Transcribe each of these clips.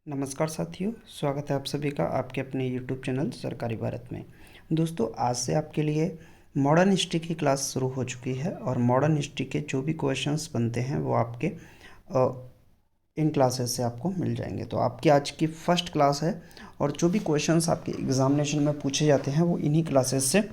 नमस्कार साथियों, स्वागत है आप सभी का आपके अपने YouTube चैनल सरकारी भारत में। दोस्तों, आज से आपके लिए मॉडर्न हिस्ट्री की क्लास शुरू हो चुकी है और मॉडर्न हिस्ट्री के जो भी क्वेश्चंस बनते हैं वो आपके इन क्लासेस से आपको मिल जाएंगे। तो आपकी आज की फर्स्ट क्लास है और जो भी क्वेश्चंस आपके एग्जामिनेशन में पूछे जाते हैं वो इन्हीं क्लासेस से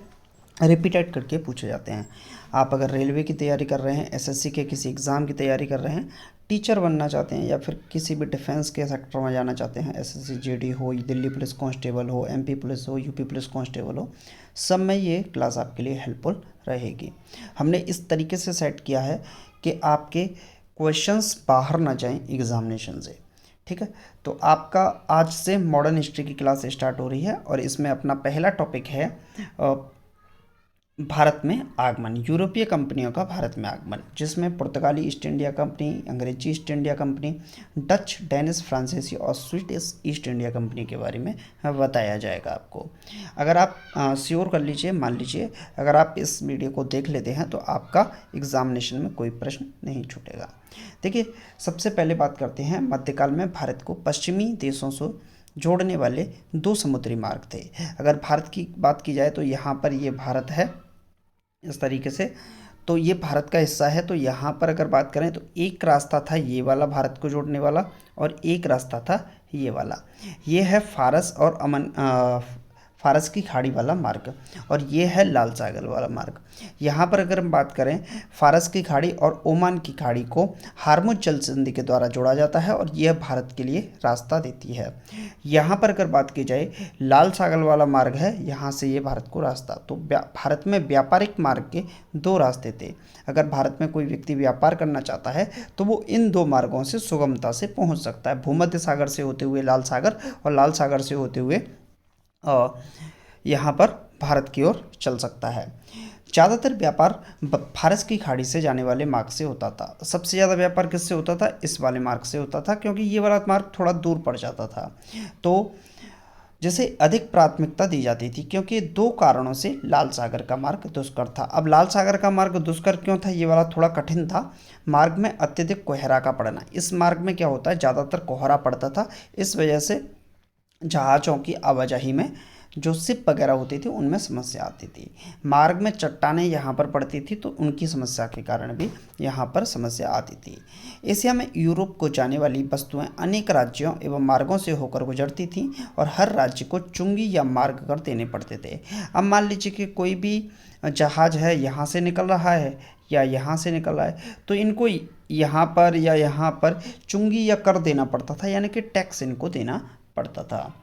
रिपीटेड करके पूछे जाते हैं। आप अगर रेलवे की तैयारी कर रहे हैं, एसएससी के किसी एग्ज़ाम की तैयारी कर रहे हैं, टीचर बनना चाहते हैं या फिर किसी भी डिफेंस के सेक्टर में जाना चाहते हैं, एसएससी जीडी हो, दिल्ली पुलिस कांस्टेबल हो, एमपी पुलिस हो, यूपी पुलिस कांस्टेबल हो, सब में ये क्लास आपके लिए हेल्पफुल रहेगी। हमने इस तरीके से सेट किया है कि आपके क्वेश्चंस बाहर ना जाएं एग्जामिनेशन से। ठीक है, तो आपका आज से मॉडर्न हिस्ट्री की क्लास स्टार्ट हो रही है और इसमें अपना पहला टॉपिक है भारत में आगमन, यूरोपीय कंपनियों का भारत में आगमन, जिसमें पुर्तगाली ईस्ट इंडिया कंपनी, अंग्रेजी east India company, Dutch, Danish, फ्रांसीसी और स्वीडिश ईस्ट इंडिया कंपनी के बारे में बताया जाएगा आपको। अगर आप श्योर कर लीजिए, मान लीजिए अगर आप इस वीडियो को देख लेते हैं तो आपका एग्जामिनेशन में कोई प्रश्न नहीं छूटेगा। देखिए, सबसे पहले बात करते हैं मध्यकाल में भारत को पश्चिमी देशों से जोड़ने वाले दो समुद्री मार्ग थे। अगर भारत की बात की जाए तो यहाँ पर ये भारत है इस तरीके से, तो ये भारत का हिस्सा है। तो यहाँ पर अगर बात करें तो एक रास्ता था ये वाला भारत को जोड़ने वाला और एक रास्ता था ये वाला। ये है फारस और फारस की खाड़ी वाला मार्ग और ये है लाल सागर वाला मार्ग। यहाँ पर अगर हम बात करें, फारस की खाड़ी और ओमान की खाड़ी को हार्मुज जल संधि के द्वारा जोड़ा जाता है और यह भारत के लिए रास्ता देती है। यहाँ पर अगर बात की जाए, लाल सागर वाला मार्ग है, यहाँ से ये भारत को रास्ता, तो भारत में व्यापारिक मार्ग के दो रास्ते थे। अगर भारत में कोई व्यक्ति व्यापार करना चाहता है तो वो इन दो मार्गों से सुगमता से पहुँच सकता है, भूमध्य सागर से होते हुए लाल सागर और लाल सागर से होते हुए यहाँ पर भारत की ओर चल सकता है। ज़्यादातर व्यापार फारस की खाड़ी से जाने वाले मार्ग से होता था। सबसे ज़्यादा व्यापार किससे होता था? इस वाले मार्ग से होता था, क्योंकि ये वाला मार्ग थोड़ा दूर पड़ जाता था, तो जिसे अधिक प्राथमिकता दी जाती थी, क्योंकि दो कारणों से लाल सागर का मार्ग दुष्कर था। अब लाल सागर का मार्ग दुष्कर क्यों था? ये वाला थोड़ा कठिन था। मार्ग में अत्यधिक कोहरा का पड़ना, इस मार्ग में क्या होता है, ज़्यादातर कोहरा पड़ता था, इस वजह से जहाज़ों की आवाजाही में, जो शिप वगैरह होती थी, उनमें समस्या आती थी। मार्ग में चट्टानें यहाँ पर पड़ती थी तो उनकी समस्या के कारण भी यहाँ पर समस्या आती थी। एशिया में यूरोप को जाने वाली वस्तुएं अनेक राज्यों एवं मार्गों से होकर गुजरती थीं और हर राज्य को चुंगी या मार्ग कर देने पड़ते थे। अब मान लीजिए कि कोई भी जहाज़ है, यहाँ से निकल रहा है या यहाँ से निकल रहा है, तो इनको यहाँ पर या यहाँ पर चुंगी या कर देना पड़ता था, यानी कि टैक्स इनको देना पड़ता था।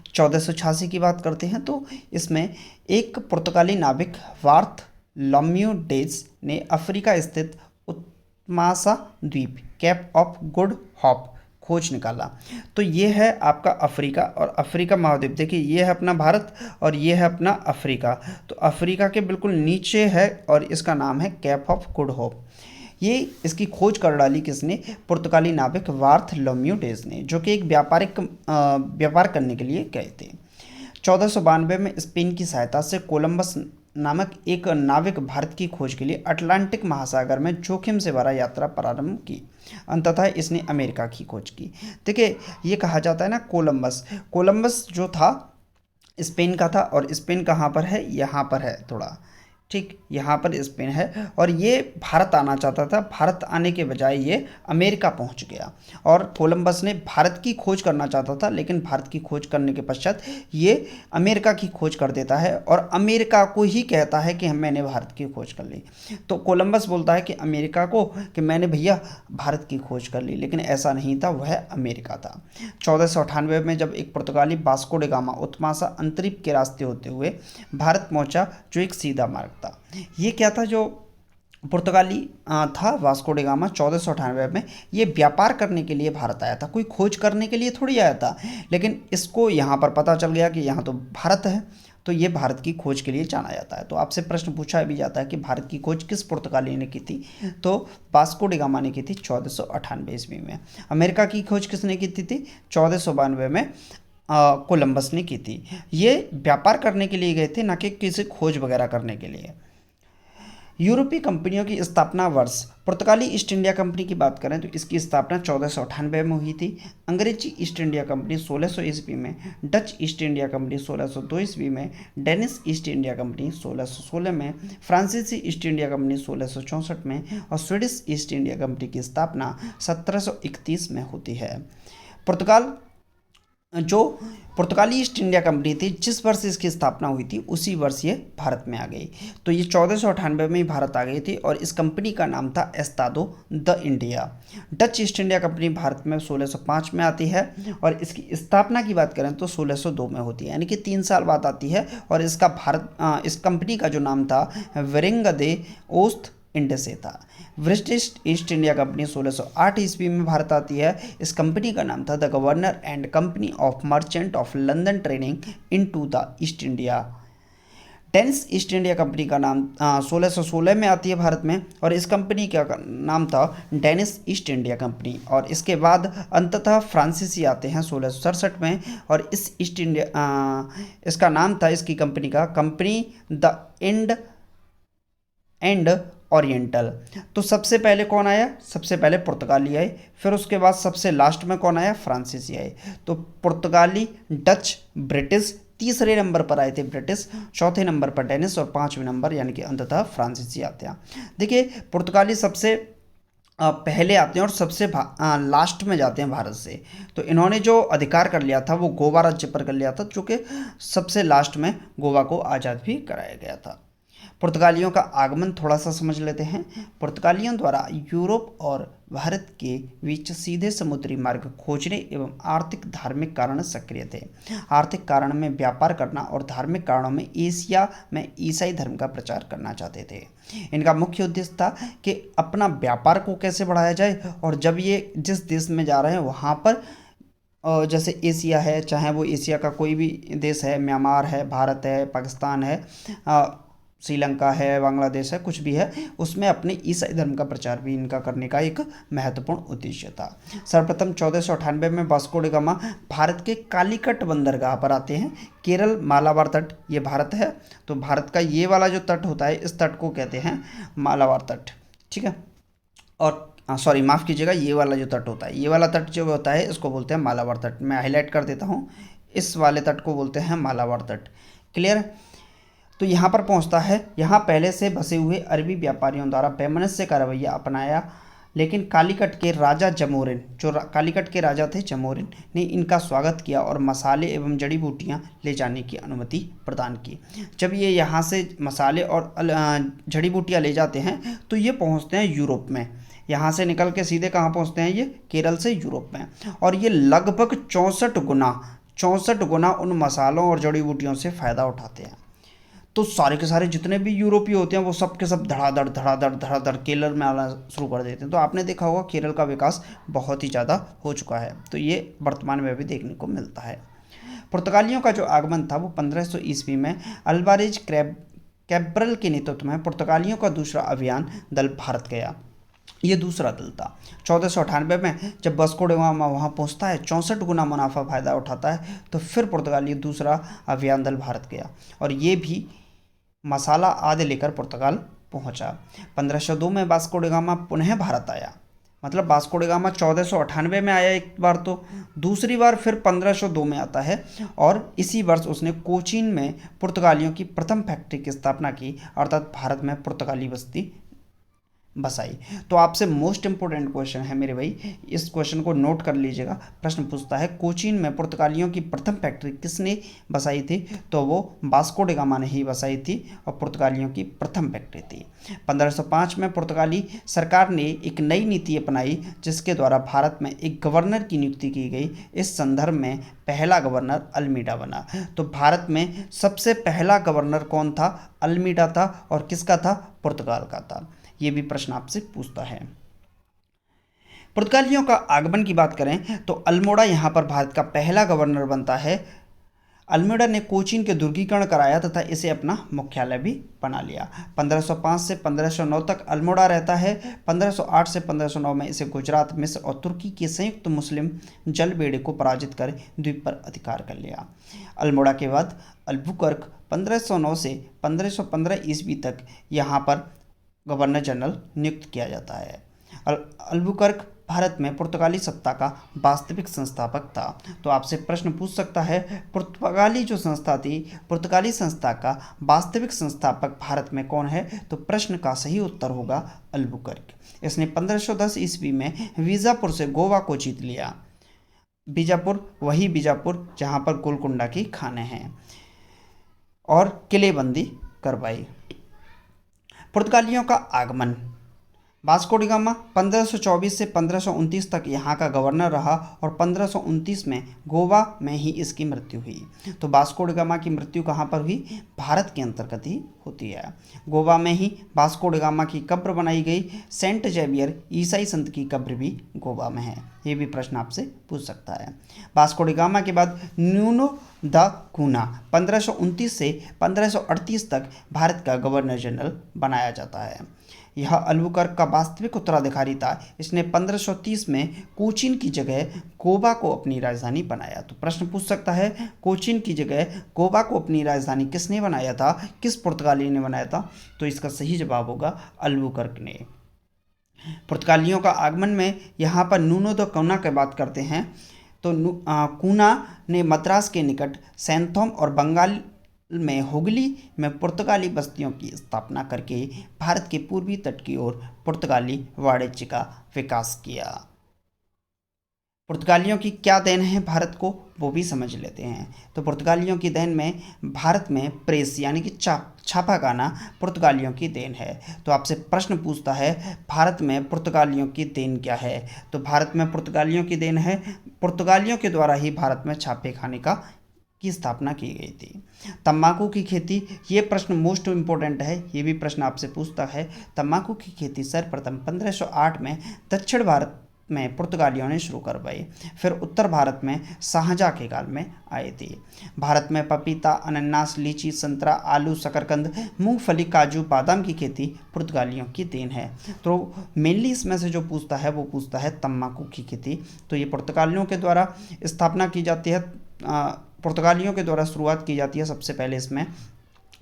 1486 की बात करते हैं तो इसमें एक पुर्तगाली नाविक वार्थ लम्यूडेज ने अफ्रीका स्थित उत्मासा द्वीप, कैप ऑफ गुड होप, खोज निकाला। तो ये है आपका अफ्रीका और अफ्रीका महाद्वीप। देखिए, ये है अपना भारत और ये है अपना अफ्रीका, तो अफ्रीका के बिल्कुल नीचे है और इसका नाम है कैप ऑफ गुड होप। ये इसकी खोज कर डाली किसने? पुर्तगाली नाविक वार्थ लम्यूडेज ने, जो कि एक व्यापार करने के लिए गए थे। 1492 में स्पेन की सहायता से कोलंबस नामक एक नाविक भारत की खोज के लिए अटलांटिक महासागर में जोखिम से भरा यात्रा प्रारंभ की। अंततः इसने अमेरिका की खोज की। देखिए, ये कहा जाता है ना, कोलंबस जो था स्पेन का था और स्पेन कहाँ पर है? यहाँ पर है थोड़ा, ठीक, यहाँ पर स्पेन है और ये भारत आना चाहता था। भारत आने के बजाय ये अमेरिका पहुँच गया और कोलंबस ने भारत की खोज करना चाहता था, लेकिन भारत की खोज करने के पश्चात ये अमेरिका की खोज कर देता है और अमेरिका को ही कहता है कि मैंने भारत की खोज कर ली। तो कोलंबस बोलता है कि अमेरिका को कि मैंने भैया भारत की खोज कर ली, लेकिन ऐसा नहीं था, वह अमेरिका था। 1498 में जब एक पुर्तगाली वास्को डे गामा उत्मासा अंतरिक्ष के रास्ते होते हुए भारत पहुंचा, जो एक सीधा मार्ग था। ये क्या था? जो पुर्तगाली था वास्को डे गामा 1498 में ये व्यापार करने के लिए भारत आया था, कोई खोज करने के लिए थोड़ी आया था। लेकिन इसको यहाँ पर पता चल गया कि यहाँ तो भारत है, तो ये भारत की खोज के लिए जाना जाता है। तो आपसे प्रश्न पूछा भी जाता है कि भारत की खोज किस पुर्तगाली ने की थी? तो वास्को डे गामा ने की थी 1498 ईस्वी में। अमेरिका की खोज किसने की थी? 1492 में कोलंबस ने की थी। ये व्यापार करने के लिए गए थे, ना कि किसी खोज वगैरह करने के लिए। यूरोपीय कंपनियों की स्थापना वर्ष, पुर्तगाली ईस्ट इंडिया कंपनी की बात करें तो इसकी स्थापना 1498 में हुई थी। अंग्रेजी ईस्ट इंडिया कंपनी 1600 ईस्वी में, डच ईस्ट इंडिया कंपनी 1602 ईस्वी में, डेनिश ईस्ट इंडिया कंपनी 1616 में, फ्रांसीसी ईस्ट इंडिया कंपनी 1664 में और स्वीडिश ईस्ट इंडिया कंपनी की स्थापना 1731 में होती है। पुर्तगाल जो पुर्तगाली ईस्ट इंडिया कंपनी थी, जिस वर्ष इसकी स्थापना हुई थी उसी वर्ष ये भारत में आ गई। तो ये 1498 में ही भारत आ गई थी और इस कंपनी का नाम था Estado da India. Dutch East India company Bharat में 1605 में आती है और इसकी स्थापना की बात करें तो 1602 में होती है, यानी कि 3 साल बाद आती है। और इसका इस कंपनी का जो नाम था वेरिंग दे ओस्ट इंडसे था। ब्रिटिश ईस्ट इंडिया कंपनी 1608 ईस्वी में भारत आती है। इस कंपनी का नाम था the governor and company of merchant of London trading into the east India. Danish east India company का नाम 1616 में आती है भारत में और इस कंपनी का नाम था डेनिश ईस्ट इंडिया कंपनी। और इसके बाद अंततः फ्रांसीसी आते हैं 1667 में और इस ईस्ट इंडिया इसका नाम था इसकी कंपनी का कंपनी द एंड ओरिएंटल। तो सबसे पहले कौन आया? सबसे पहले पुर्तगाली आए, फिर उसके बाद सबसे लास्ट में कौन आया? फ्रांसीसी आए। तो पुर्तगाली, डच, ब्रिटिश, तीसरे नंबर पर आए थे ब्रिटिश, चौथे नंबर पर डेनिश और पांचवें नंबर यानी कि अंततः फ्रांसीसी आते हैं। देखिए पुर्तगाली सबसे पहले आते हैं और सबसे लास्ट में जाते हैं भारत से। तो इन्होंने जो अधिकार कर लिया था वो गोवा राज्य पर कर लिया था, जो कि सबसे लास्ट में गोवा को आज़ाद भी कराया गया था। पुर्तगालियों का आगमन थोड़ा सा समझ लेते हैं। पुर्तगालियों द्वारा यूरोप और भारत के बीच सीधे समुद्री मार्ग खोजने एवं आर्थिक धार्मिक कारण सक्रिय थे। आर्थिक कारण में व्यापार करना और धार्मिक कारणों में एशिया में ईसाई धर्म का प्रचार करना चाहते थे। इनका मुख्य उद्देश्य था कि अपना व्यापार को कैसे बढ़ाया जाए और जब ये जिस देश में जा रहे हैं वहाँ पर जैसे एशिया है, चाहे वो एशिया का कोई भी देश है, म्यांमार है, भारत है, पाकिस्तान है, श्रीलंका है, बांग्लादेश है, कुछ भी है, उसमें अपने ईसाई धर्म का प्रचार भी इनका करने का एक महत्वपूर्ण उद्देश्य था। सर्वप्रथम 1498 में वास्को डी गामा भारत के कालीकट बंदरगाह पर आते हैं। केरल मालाबार तट ये भारत है, तो भारत का ये वाला जो तट होता है इस तट को कहते हैं मालाबार तट, ठीक है। और सॉरी माफ़ कीजिएगा, ये वाला जो तट होता है, ये वाला तट जो होता है इसको बोलते हैं मालाबार तट। मैं हाईलाइट कर देता हूँ, इस वाले तट को बोलते हैं मालाबार तट। क्लियर? तो यहाँ पर पहुँचता है। यहाँ पहले से बसे हुए अरबी व्यापारियों द्वारा वैमनस्य का रवैया अपनाया, लेकिन कालीकट के राजा जमोरिन, जो कालीकट के राजा थे जमोरिन, ने इनका स्वागत किया और मसाले एवं जड़ी बूटियाँ ले जाने की अनुमति प्रदान की। जब ये यहाँ से मसाले और जड़ी बूटियाँ ले जाते हैं तो ये पहुँचते हैं यूरोप में। यहाँ से निकल के सीधे कहाँ पहुँचते हैं? ये केरल से यूरोप में। और ये लगभग 64 गुना उन मसालों और जड़ी बूटियों से फ़ायदा उठाते हैं। तो सारे के सारे जितने भी यूरोपीय होते हैं वो सब के सब धड़ाधड़ केरल में आना शुरू कर देते हैं। तो आपने देखा होगा केरल का विकास बहुत ही ज़्यादा हो चुका है, तो ये वर्तमान में भी देखने को मिलता है। पुर्तगालियों का जो आगमन था वो 1500 ईस्वी में अल्वारेज कैब्रल के नेतृत्व में पुर्तगालियों का दूसरा अभियान दल भारत गया। ये दूसरा दल था। 1498 में जब वास्को डी गामा वहाँ पहुँचता है, 64 गुना मुनाफा फ़ायदा उठाता है, तो फिर पुर्तगाली दूसरा अभियान दल भारत गया और ये भी मसाला आदि लेकर पुर्तगाल पहुंचा। 1502 में वास्को डी गामा पुनः भारत आया। मतलब वास्को डी गामा 1498 में आया एक बार, तो दूसरी बार फिर 1502 में आता है और इसी वर्ष उसने कोचीन में पुर्तगालियों की प्रथम फैक्ट्री की स्थापना की, अर्थात भारत में पुर्तगाली बस्ती बसाई। तो आपसे मोस्ट इंपोर्टेंट क्वेश्चन है मेरे भाई, इस क्वेश्चन को नोट कर लीजिएगा। प्रश्न पूछता है कोचीन में पुर्तगालियों की प्रथम फैक्ट्री किसने बसाई थी? तो वो वास्को डी गामा ने ही बसाई थी और पुर्तगालियों की प्रथम फैक्ट्री थी। 1505 में पुर्तगाली सरकार ने एक नई नीति अपनाई जिसके द्वारा भारत में एक गवर्नर की नियुक्ति की गई। इस संदर्भ में पहला गवर्नर अल्मीडा बना। तो भारत में सबसे पहला गवर्नर कौन था? अल्मीडा था। और किसका था? पुर्तगाल का था। ये भी प्रश्न आपसे पूछता है। पुर्तगालियों का आगमन की बात करें तो अल्मोड़ा यहाँ पर भारत का पहला गवर्नर बनता है। अल्मोड़ा ने कोचीन के दुर्गीकरण कराया तथा इसे अपना मुख्यालय भी बना लिया। 1505 से 1509 तक अल्मोड़ा रहता है। 1508 से 1509 में इसे गुजरात, मिस्र और तुर्की के संयुक्त मुस्लिम जलबेड़े को पराजित कर द्वीप पर अधिकार कर लिया। अल्मोड़ा के बाद अल्बुकर्क 1509 से 1515 ईस्वी तक यहाँ पर गवर्नर जनरल नियुक्त किया जाता है। अल्बुकर्क भारत में पुर्तगाली सत्ता का वास्तविक संस्थापक था। तो आपसे प्रश्न पूछ सकता है, पुर्तगाली जो संस्था थी, पुर्तगाली संस्था का वास्तविक संस्थापक भारत में कौन है? तो प्रश्न का सही उत्तर होगा अल्बुकर्क। इसने 1510 ईस्वी में बीजापुर से गोवा को जीत लिया। बीजापुर, वही बीजापुर जहाँ पर गोलकुंडा की खानें हैं, और किलेबंदी करवाई। पुर्तगालियों का आगमन। वास्को डी गामा 1524 से 1529 तक यहाँ का गवर्नर रहा और 1529 में गोवा में ही इसकी मृत्यु हुई। तो वास्को डी गामा की मृत्यु कहाँ पर हुई? भारत के अंतर्गत ही होती है। गोवा में ही वास्को डी गामा की कब्र बनाई गई। सेंट जेवियर ईसाई संत की कब्र भी गोवा में है। ये भी प्रश्न आपसे पूछ सकता है। वास्को डी गामा के बाद न्यूनो द कूना 1529 से 1538 तक भारत का गवर्नर जनरल बनाया जाता है। यह अल्बुकर्क का वास्तविक उत्तराधिकारी था। इसने 1530 में कोचीन की जगह गोवा को अपनी राजधानी बनाया। तो प्रश्न पूछ सकता है, कोचीन की जगह गोवा को अपनी राजधानी किसने बनाया था? किस पुर्तगाली ने बनाया था? तो इसका सही जवाब होगा अल्बुकर्क ने। पुर्तगालियों का आगमन में यहाँ पर नूनो द कूना की बात करते हैं। तो कूना ने मद्रास के निकट सैंथोम और बंगाल में हुगली में पुर्तगाली बस्तियों की स्थापना करके भारत के पूर्वी तट की ओर पुर्तगाली वाणिज्य का विकास किया। पुर्तगालियों की क्या देन है भारत को, वो भी समझ लेते हैं। तो पुर्तगालियों की देन में भारत में प्रेस यानी कि छापाखाना पुर्तगालियों की देन है। तो आपसे प्रश्न पूछता है, भारत में पुर्तगालियों की देन क्या है? तो भारत में पुर्तगालियों की देन है, पुर्तगालियों के द्वारा ही भारत में छापे खाने की स्थापना की गई थी। तंबाकू की खेती, ये प्रश्न मोस्ट इम्पोर्टेंट है, ये भी प्रश्न आपसे पूछता है। तंबाकू की खेती सर्वप्रथम 1508 में दक्षिण भारत में पुर्तगालियों ने शुरू करवाई, फिर उत्तर भारत में शाहजहाँ के काल में आई थी। भारत में पपीता, अनानास, लीची, संतरा, आलू, शकरकंद, मूंगफली, काजू, बादाम की खेती पुर्तगालियों की देन है। तो मेनली इसमें से जो पूछता है वो पूछता है तंबाकू की खेती। तो ये पुर्तगालियों के द्वारा स्थापना की जाती है, पुर्तगालियों के द्वारा शुरुआत की जाती है। सबसे पहले इसमें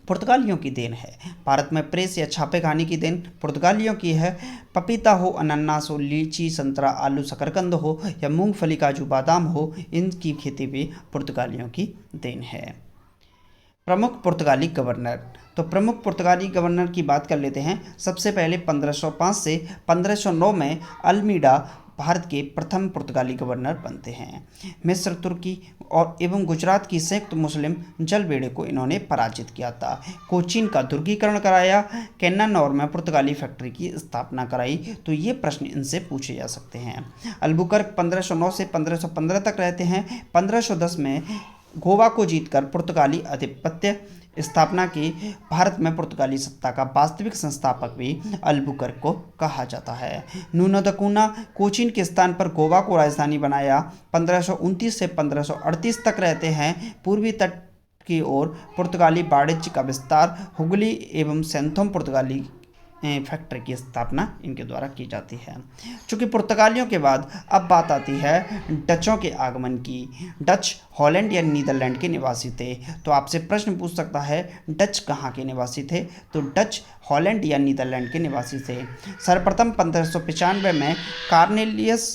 पुर्तगालियों की देन है। भारत में प्रेस या छापे खाने की देन पुर्तगालियों की है। पपीता हो, अनानास हो, लीची, संतरा, आलू, शकरकंद हो या मूंगफली, काजू, बादाम हो, इनकी खेती भी पुर्तगालियों की देन है। प्रमुख पुर्तगाली गवर्नर। तो प्रमुख पुर्तगाली गवर्नर की बात कर लेते हैं। सबसे पहले 1505 से 1509 में अल्मीडा भारत के प्रथम पुर्तगाली गवर्नर बनते हैं। मिस्र, तुर्की और एवं गुजरात की संयुक्त मुस्लिम जलबेड़े को इन्होंने पराजित किया था। कोचीन का दुर्गीकरण कराया। केन्नानौर में पुर्तगाली फैक्ट्री की स्थापना कराई। तो ये प्रश्न इनसे पूछे जा सकते हैं। अल्बुकर्क 1509 से 1515 तक रहते हैं। 1510 में गोवा को जीतकर पुर्तगाली आधिपत्य स्थापना की। भारत में पुर्तगाली सत्ता का वास्तविक संस्थापक भी अल्बुकर्क को कहा जाता है। नूनो द कूना कोचीन के स्थान पर गोवा को राजधानी बनाया। 1529 से 1538 तक रहते हैं। पूर्वी तट की ओर पुर्तगाली वाणिज्य का विस्तार। हुगली एवं सैंथोम पुर्तगाली फैक्ट्री की स्थापना इनके द्वारा की जाती है। चूँकि पुर्तगालियों के बाद अब बात आती है डचों के आगमन की। डच हॉलैंड या नीदरलैंड के निवासी थे। तो आपसे प्रश्न पूछ सकता है, डच कहाँ के निवासी थे? तो डच हॉलैंड या नीदरलैंड के निवासी थे। सर्वप्रथम 1595 में कार्नेलियस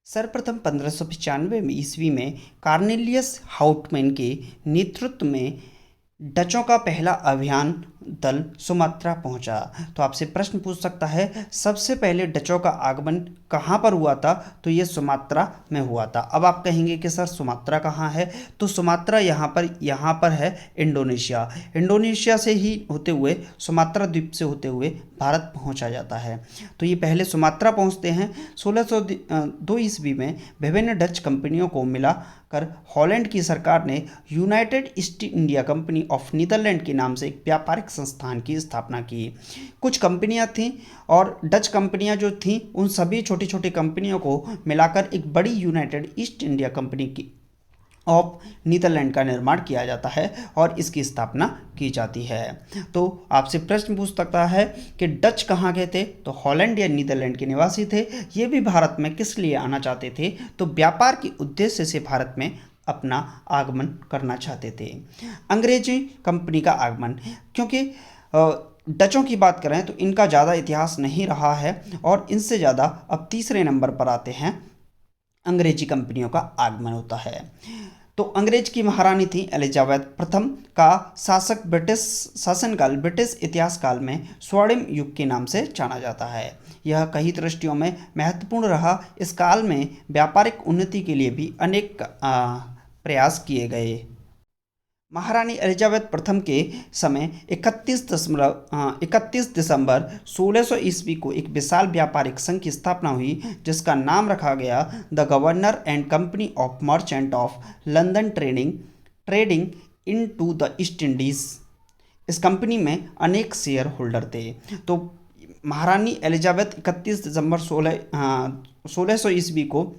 सर्वप्रथम 1595 ईस्वी में कार्नेलियस हाउटमैन के नेतृत्व में डचों का पहला अभियान दल सुमात्रा पहुंचा। तो आपसे प्रश्न पूछ सकता है, सबसे पहले डचों का आगमन कहाँ पर हुआ था? तो ये सुमात्रा में हुआ था। अब आप कहेंगे कि सर सुमात्रा कहाँ है? तो सुमात्रा यहाँ पर है इंडोनेशिया। इंडोनेशिया से ही होते हुए सुमात्रा द्वीप से होते हुए भारत पहुँचा जाता है। तो ये पहले सुमात्रा पहुँचते हैं। 1602 ईस्वी में विभिन्न डच कंपनियों को मिला कर हॉलैंड की सरकार ने United East India Company of Netherland के नाम से एक व्यापारिक संस्थान की स्थापना की। कुछ कंपनियां थीं और डच कंपनियां जो थीं उन सभी छोटी छोटी कंपनियों को मिलाकर एक बड़ी यूनाइटेड ईस्ट इंडिया कंपनी की ऑफ नीदरलैंड का निर्माण किया जाता है और इसकी स्थापना की जाती है। तो आपसे प्रश्न पूछ सकता है कि डच कहाँ गए थे? तो हॉलैंड या नीदरलैंड के निवासी थे। ये भी भारत में किस लिए आना चाहते थे? तो व्यापार के उद्देश्य से भारत में अपना आगमन करना चाहते थे। अंग्रेजी कंपनी का आगमन, क्योंकि डचों की बात करें तो इनका ज़्यादा इतिहास नहीं रहा है और इनसे ज़्यादा अब तीसरे नंबर पर आते हैं अंग्रेजी कंपनियों का आगमन होता है। तो अंग्रेज की महारानी थी एलिजाबेथ प्रथम का शासक ब्रिटिश शासनकाल ब्रिटिश इतिहास काल में स्वर्णिम युग के नाम से जाना जाता है। यह कई दृष्टियों में महत्वपूर्ण रहा। इस काल में व्यापारिक उन्नति के लिए भी अनेक प्रयास किए गए। महारानी एलिजाबेथ प्रथम के समय 31 दिसंबर 1600 ईस्वी को एक विशाल व्यापारिक संघ की स्थापना हुई, जिसका नाम रखा गया the governor and company of merchant of London trading in to the East Indies. इस कंपनी में अनेक शेयर होल्डर थे। तो महारानी एलिजाबेथ 31 दिसंबर 1600 ईस्वी को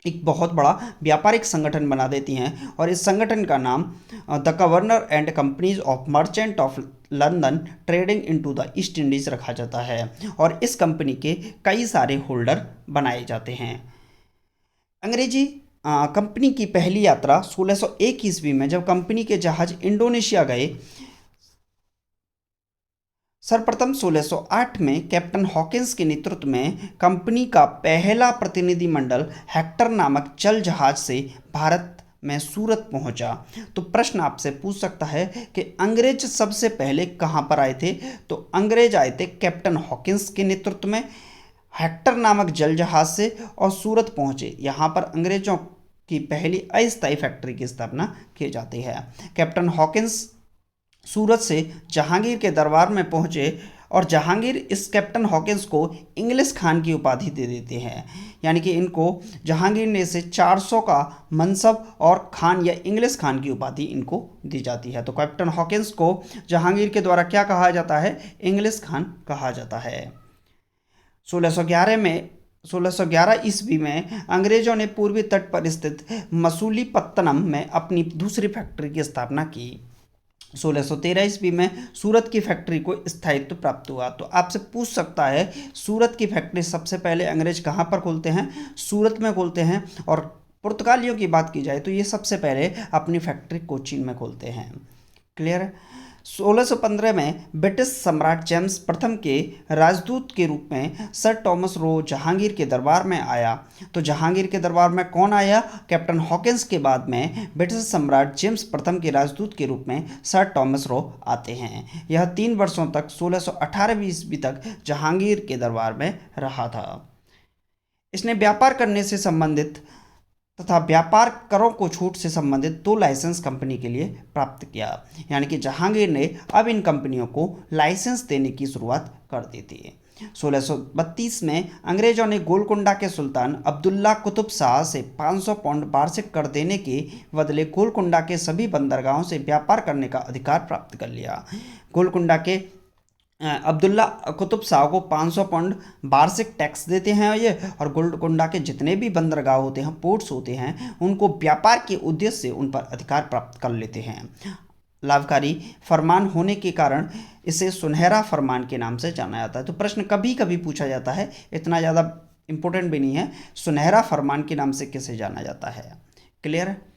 एक बहुत बड़ा व्यापारिक संगठन बना देती हैं और इस संगठन का नाम the governor and companies of merchant of London trading into the East Indies रखा जाता है और इस कंपनी के कई सारे होल्डर बनाए जाते हैं। अंग्रेजी कंपनी की पहली यात्रा 1601 ईस्वी में जब कंपनी के जहाज इंडोनेशिया गए। सर्वप्रथम 1608 में कैप्टन हॉकिंस के नेतृत्व में कंपनी का पहला प्रतिनिधिमंडल हेक्टर नामक जल जहाज से भारत में सूरत पहुंचा। तो प्रश्न आपसे पूछ सकता है कि अंग्रेज सबसे पहले कहां पर आए थे। तो अंग्रेज आए थे कैप्टन हॉकिंस के नेतृत्व में हेक्टर नामक जल जहाज से और सूरत पहुंचे। यहां पर अंग्रेजों की पहली अस्थायी फैक्ट्री की स्थापना की जाती है। कैप्टन हॉकिंस सूरत से जहांगीर के दरबार में पहुंचे और जहांगीर इस कैप्टन हॉकिंस को इंग्लिश खान की उपाधि दे देते हैं, यानी कि इनको जहांगीर ने इसे 400 का मनसब और खान या इंग्लिश खान की उपाधि इनको दी जाती है। तो कैप्टन हॉकिंस को जहांगीर के द्वारा क्या कहा जाता है, इंग्लिश खान कहा जाता है। 1611 ईस्वी में अंग्रेजों ने पूर्वी तट पर स्थित मसूलीपत्तनम में अपनी दूसरी फैक्ट्री की स्थापना की। 1613 ईस्वी में सूरत की फैक्ट्री को स्थायित्व प्राप्त हुआ। तो आपसे पूछ सकता है सूरत की फैक्ट्री सबसे पहले अंग्रेज कहाँ पर खोलते हैं, सूरत में खोलते हैं। और पुर्तगालियों की बात की जाए तो ये सबसे पहले अपनी फैक्ट्री कोचीन में खोलते हैं। क्लियर है। 1615 में ब्रिटिश सम्राट जेम्स प्रथम के राजदूत के रूप में सर टॉमस रो जहांगीर के दरबार में आया। तो जहांगीर के दरबार में कौन आया, कैप्टन हॉकिंस के बाद में ब्रिटिश सम्राट जेम्स प्रथम के राजदूत के रूप में सर टॉमस रो आते हैं। यह 3 वर्षों तक 1618 ईस्वी तक जहांगीर के दरबार में रहा था। इसने व्यापार करने से संबंधित तथा व्यापार करों को छूट से संबंधित 2 लाइसेंस कंपनी के लिए प्राप्त किया, यानी कि जहांगीर ने अब इन कंपनियों को लाइसेंस देने की शुरुआत कर दी थी। 1632 में अंग्रेजों ने गोलकुंडा के सुल्तान अब्दुल्ला कुतुब शाह से 500 पाउंड वार्षिक कर देने के बदले गोलकुंडा के सभी बंदरगाहों से व्यापार करने का अधिकार प्राप्त कर लिया। गोलकुंडा के अब्दुल्ला कुतुब शाह को 500 पाउंड वार्षिक टैक्स देते हैं ये, और गोलकुंडा के जितने भी बंदरगाह होते हैं, पोर्ट्स होते हैं, उनको व्यापार के उद्देश्य से उन पर अधिकार प्राप्त कर लेते हैं। लाभकारी फरमान होने के कारण इसे सुनहरा फरमान के नाम से जाना जाता है। तो प्रश्न कभी कभी पूछा जाता है, इतना ज़्यादा इम्पोर्टेंट भी नहीं है, सुनहरा फरमान के नाम से किसे जाना जाता है। क्लियर है।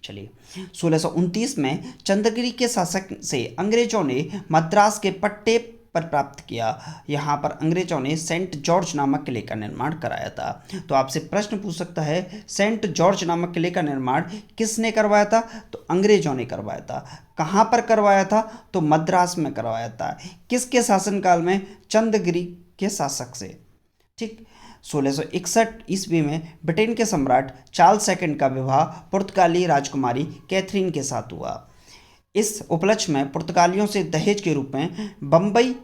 चलिए 1629 में चंद्रगिरी के शासक से अंग्रेजों ने मद्रास के पट्टे पर प्राप्त किया। यहाँ पर अंग्रेजों ने सेंट जॉर्ज नामक किले का निर्माण कराया था। तो आपसे प्रश्न पूछ सकता है सेंट जॉर्ज नामक किले का निर्माण किसने करवाया था, तो अंग्रेजों ने करवाया था। कहाँ पर करवाया था, तो मद्रास में करवाया था। किसके शासनकाल में, चंद्रगिरी के शासक से। ठीक। 1661 ईस्वी में ब्रिटेन के सम्राट चार्ल्स सेकंड का विवाह पुर्तगाली राजकुमारी कैथरीन के साथ हुआ। इस उपलक्ष्य में पुर्तगालियों से दहेज के रूप में बम्बई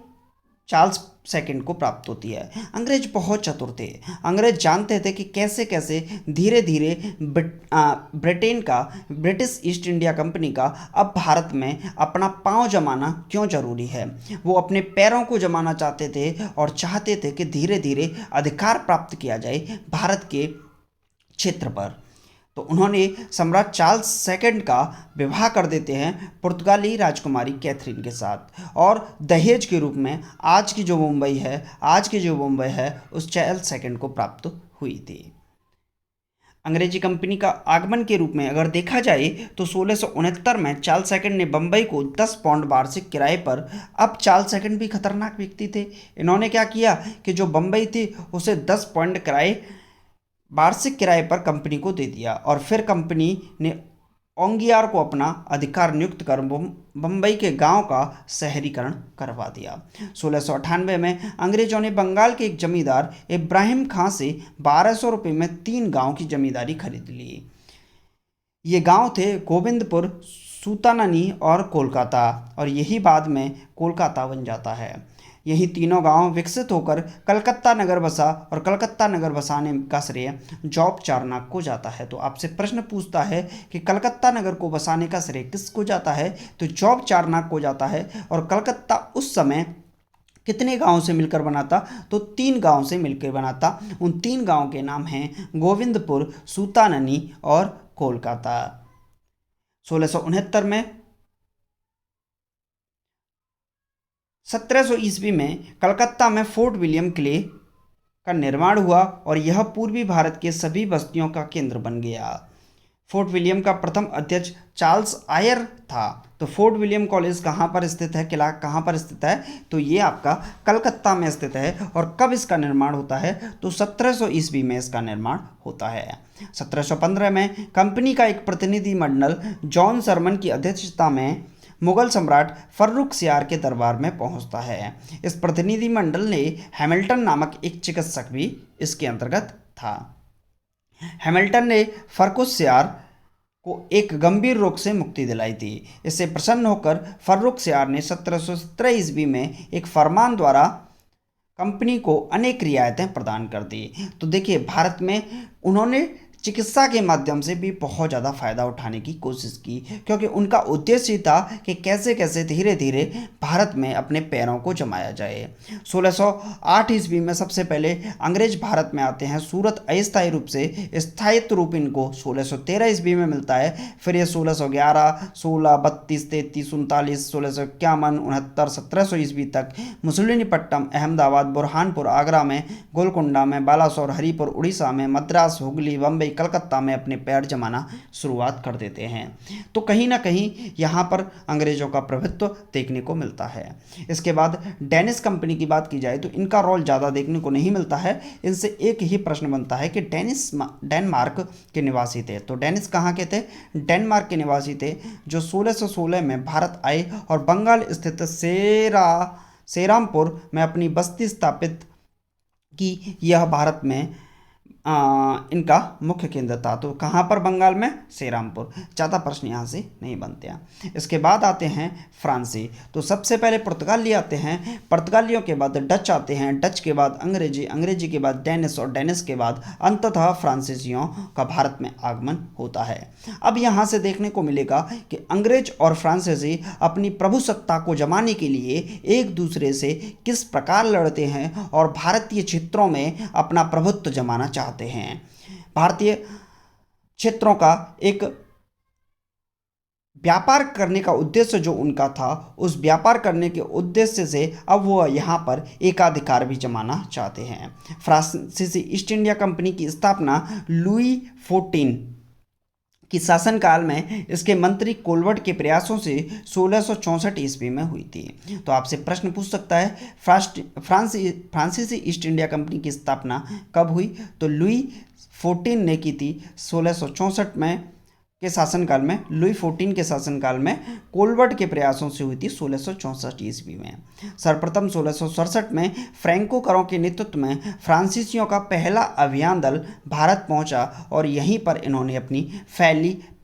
चार्ल्स सेकंड को प्राप्त होती है। अंग्रेज बहुत चतुर थे। अंग्रेज जानते थे कि कैसे कैसे धीरे धीरे ब्रिटेन का, ब्रिटिश ईस्ट इंडिया कंपनी का अब भारत में अपना पांव जमाना क्यों जरूरी है। वो अपने पैरों को जमाना चाहते थे और चाहते थे कि धीरे धीरे अधिकार प्राप्त किया जाए भारत के क्षेत्र पर। तो उन्होंने सम्राट चार्ल्स सेकंड का विवाह कर देते हैं पुर्तगाली राजकुमारी कैथरीन के साथ, और दहेज के रूप में आज की जो मुंबई है उस चार्ल्स सेकंड को प्राप्त हुई थी। अंग्रेजी कंपनी का आगमन के रूप में अगर देखा जाए तो 1669 में चार्ल्स सेकंड ने बम्बई को 10 पाउंड वार्षिक किराए पर, अब चार्ल्स सेकंड भी खतरनाक व्यक्ति थे, इन्होंने क्या किया कि जो बम्बई थी उसे 10 पाउंड किराए वार्षिक किराए पर कंपनी को दे दिया और फिर कंपनी ने ओंगियार को अपना अधिकार नियुक्त कर बम्बई के गांव का शहरीकरण करवा दिया। 1698 में अंग्रेजों ने बंगाल के एक जमींदार इब्राहिम खां से 1200 रुपये में 3 गांव की जमींदारी खरीद ली। ये गांव थे गोविंदपुर, सूताननी और कोलकाता, और यही बाद में कोलकाता बन जाता है। यही तीनों गांव विकसित होकर कलकत्ता नगर बसा और कलकत्ता नगर बसाने का श्रेय जॉब चारनाक को जाता है। तो आपसे प्रश्न पूछता है कि कलकत्ता नगर को बसाने का श्रेय किसको जाता है, तो जॉब चारनाक को जाता है। और कलकत्ता उस समय कितने गांव से मिलकर बना था, तो 3 गांव से मिलकर बना था। उन 3 गांव के नाम हैं गोविंदपुर, सूताननी और कोलकाता। 1669 में 1700 ईस्वी में कलकत्ता में फोर्ट विलियम किले का निर्माण हुआ और यह पूर्वी भारत के सभी बस्तियों का केंद्र बन गया। फोर्ट विलियम का प्रथम अध्यक्ष चार्ल्स आयर था। तो फोर्ट विलियम कॉलेज कहाँ पर स्थित है, किला कहाँ पर स्थित है, तो ये आपका कलकत्ता में स्थित है। और कब इसका निर्माण होता है, तो 1700 ईस्वी में इसका निर्माण होता है। 1715 में कंपनी का एक प्रतिनिधि मंडल जॉन सरमन की अध्यक्षता में मुगल सम्राट फर्रुखसियार के दरबार में पहुंचता है। इस प्रतिनिधि मंडल ने हैमिल्टन नामक एक चिकित्सक भी इसके अंतर्गत था। हैमिल्टन ने फर्रुखसियार को एक गंभीर रोग से मुक्ति दिलाई थी। इससे प्रसन्न होकर फर्रुखसियार ने 1717 ईस्वी में एक फरमान द्वारा कंपनी को अनेक रियायतें प्रदान कर दी। तो देखिए, भारत में उन्होंने चिकित्सा के माध्यम से भी बहुत ज़्यादा फायदा उठाने की कोशिश की, क्योंकि उनका उद्देश्य था कि कैसे कैसे धीरे धीरे भारत में अपने पैरों को जमाया जाए। 1608 ईस्वी में सबसे पहले अंग्रेज भारत में आते हैं। सूरत अस्थायी रूप से स्थायित्व रूप इनको 1613 ईस्वी में मिलता है। फिर ये 1611, 16, 32, 33, 39, 1651, 69, 1700 ईस्वी तक मुसलिनीपट्टनम, अहमदाबाद, बुरहानपुर, आगरा में, गोलकुंडा में, बालासोर, हरिपुर उड़ीसा में, मद्रास, हुगली, बम्बई, कलकत्ता में अपने पैर जमाना शुरुआत कर देते हैं। तो कहीं ना कहीं यहाँ पर अंग्रेजों का प्रभुत्व देखने को मिलता है। इसके बाद डेनिश कंपनी की बात की जाए तो इनका रोल ज़्यादा देखने को नहीं मिलता है। इनसे एक ही प्रश्न बनता है कि डेनमार्क के निवासी थे। तो डेनिश कहाँ के थे, डेनमार्क के निवासी थे, जो 1616 में भारत आए और बंगाल स्थित सेरामपुर में अपनी बस्ती स्थापित की। यह भारत में इनका मुख्य केंद्र था। तो कहाँ पर, बंगाल में, सेरामपुर। ज़्यादा प्रश्न यहाँ से नहीं बनते हैं। इसके बाद आते हैं फ्रांसी। तो सबसे पहले पुर्तगाली आते हैं, पुर्तगालियों के बाद डच आते हैं, डच के बाद अंग्रेजी, अंग्रेजी के बाद डेनिश और डेनिश के बाद अंततः फ्रांसीसियों का भारत में आगमन होता है। अब यहाँ से देखने को मिलेगा कि अंग्रेज और फ्रांसीसी अपनी प्रभुसत्ता को जमाने के लिए एक दूसरे से किस प्रकार लड़ते हैं और भारतीय क्षेत्रों में अपना प्रभुत्व जमाना चाहते हैं। भारतीय क्षेत्रों का एक व्यापार करने का उद्देश्य जो उनका था, उस व्यापार करने के उद्देश्य से अब वो यहाँ पर एकाधिकार भी जमाना चाहते हैं। फ्रांसीसी ईस्ट इंडिया कंपनी की स्थापना लुई 14 की शासनकाल में इसके मंत्री कोलवर्ट के प्रयासों से 1664 ईस्वी में हुई थी। तो आपसे प्रश्न पूछ सकता है फ्रांसीसी ईस्ट इंडिया कंपनी की स्थापना कब हुई, तो लुई 14 ने की थी 1664 में के शासनकाल में। लुई 14 के शासनकाल में कोलवर्ट के प्रयासों से हुई थी 1664 ईस्वी में। सर्वप्रथम 1667 में फ्रैंको करों के नेतृत्व में फ्रांसीसियों का पहला अभियान दल भारत पहुंचा और यहीं पर इन्होंने अपनी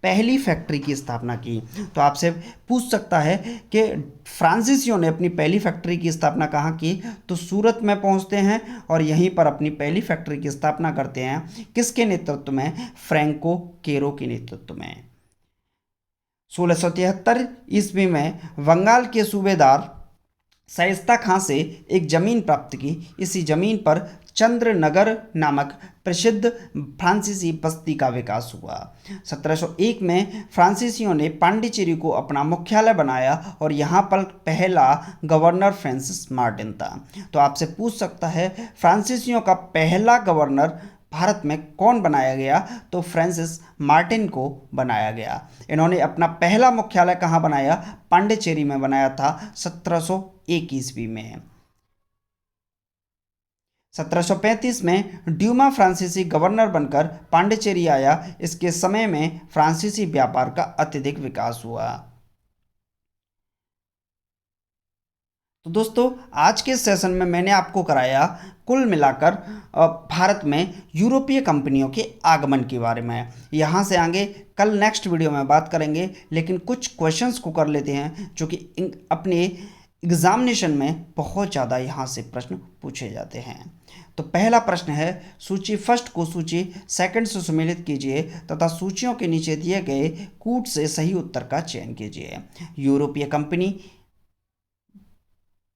पहली फैक्ट्री की स्थापना की। तो आपसे पूछ सकता है कि फ्रांसीसियों ने अपनी पहली फैक्ट्री की स्थापना कहाँ की, तो सूरत में पहुंचते हैं और यहीं पर अपनी पहली फैक्ट्री की स्थापना करते हैं। किसके नेतृत्व में, फ्रैंको केरो के नेतृत्व में। 1673 ईस्वी में बंगाल के सूबेदार शाइस्ता खां से एक जमीन प्राप्त की। इसी जमीन पर चंद्रनगर नामक प्रसिद्ध फ्रांसीसी बस्ती का विकास हुआ। 1701 में फ्रांसीसियों ने पांडिचेरी को अपना मुख्यालय बनाया और यहाँ पर पहला गवर्नर फ्रांसिस मार्टिन था। तो आपसे पूछ सकता है फ्रांसीसियों का पहला गवर्नर भारत में कौन बनाया गया? तो फ्रांसिस मार्टिन को बनाया गया। इन्होंने अपना पहला मुख्यालय कहाँ बनाया? पांडिचेरी में बनाया था 1701 ईस्वी में। 1735 में ड्यूमा फ्रांसीसी गवर्नर बनकर पांडिचेरी आया। इसके समय में फ्रांसीसी व्यापार का अत्यधिक विकास हुआ। तो दोस्तों आज के सेशन में मैंने आपको कराया कुल मिलाकर भारत में यूरोपीय कंपनियों के आगमन के बारे में। यहाँ से आगे कल नेक्स्ट वीडियो में बात करेंगे, लेकिन कुछ क्वेश्चंस को कर लेते हैं जो कि अपने एग्जामिनेशन में बहुत ज़्यादा यहाँ से प्रश्न पूछे जाते हैं। तो पहला प्रश्न है, सूची फर्स्ट को सूची सेकंड से सुमेलित कीजिए तथा सूचियों के नीचे दिए गए कूट से सही उत्तर का चयन कीजिए। यूरोपीय कंपनी,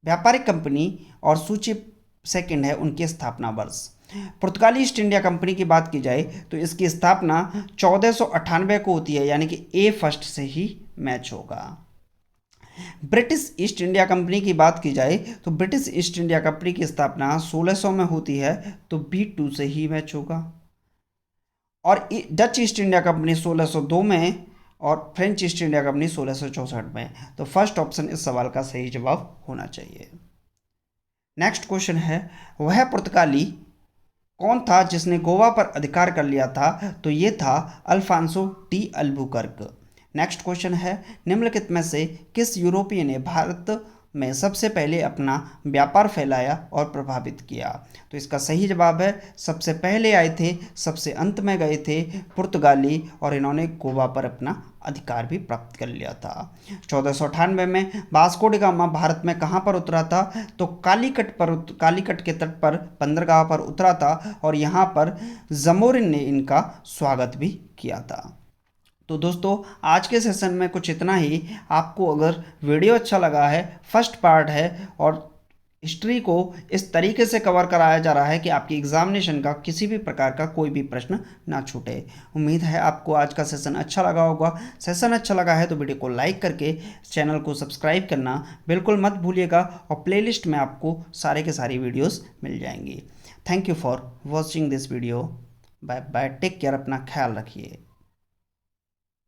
व्यापारिक कंपनी और सूची सेकंड है उनकी स्थापना वर्ष। पुर्तगाली ईस्ट इंडिया कंपनी की बात की जाए तो इसकी स्थापना 1498 को होती है, यानी कि ए फर्स्ट से ही मैच होगा। ब्रिटिश ईस्ट इंडिया कंपनी की बात की जाए तो ब्रिटिश ईस्ट इंडिया कंपनी की स्थापना 1600 में होती है, तो बी टू से ही मैच होगा। और डच ईस्ट इंडिया कंपनी 1602 में और फ्रेंच ईस्ट इंडिया कंपनी 1664 में। तो फर्स्ट ऑप्शन इस सवाल का सही जवाब होना चाहिए। नेक्स्ट क्वेश्चन है, वह पुर्तगाली कौन था जिसने गोवा पर अधिकार कर लिया था? तो ये था Alfonso de Albuquerque. Next question है, निम्नलिखित में से किस यूरोपीय ने भारत में सबसे पहले अपना व्यापार फैलाया और प्रभावित किया? तो इसका सही जवाब है, सबसे पहले आए थे, सबसे अंत में गए थे पुर्तगाली, और इन्होंने गोवा पर अपना अधिकार भी प्राप्त कर लिया था। 1498 में वास्को डी गामा भारत में कहाँ पर उतरा था? तो कालीकट के तट पर बंदरगाह पर उतरा था और यहाँ पर जमोरिन ने इनका स्वागत भी किया था। तो दोस्तों आज के सेशन में कुछ इतना ही। आपको अगर वीडियो अच्छा लगा है, फर्स्ट पार्ट है और हिस्ट्री को इस तरीके से कवर कराया जा रहा है कि आपकी एग्जामिनेशन का किसी भी प्रकार का कोई भी प्रश्न ना छूटे। उम्मीद है आपको आज का सेशन अच्छा लगा होगा। सेशन अच्छा लगा है तो वीडियो को लाइक करके चैनल को सब्सक्राइब करना बिल्कुल मत भूलिएगा, और प्लेलिस्ट में आपको सारे के सारी वीडियोस मिल जाएंगी। Thank you for watching this video. Bye bye, take care, अपना ख्याल रखिए।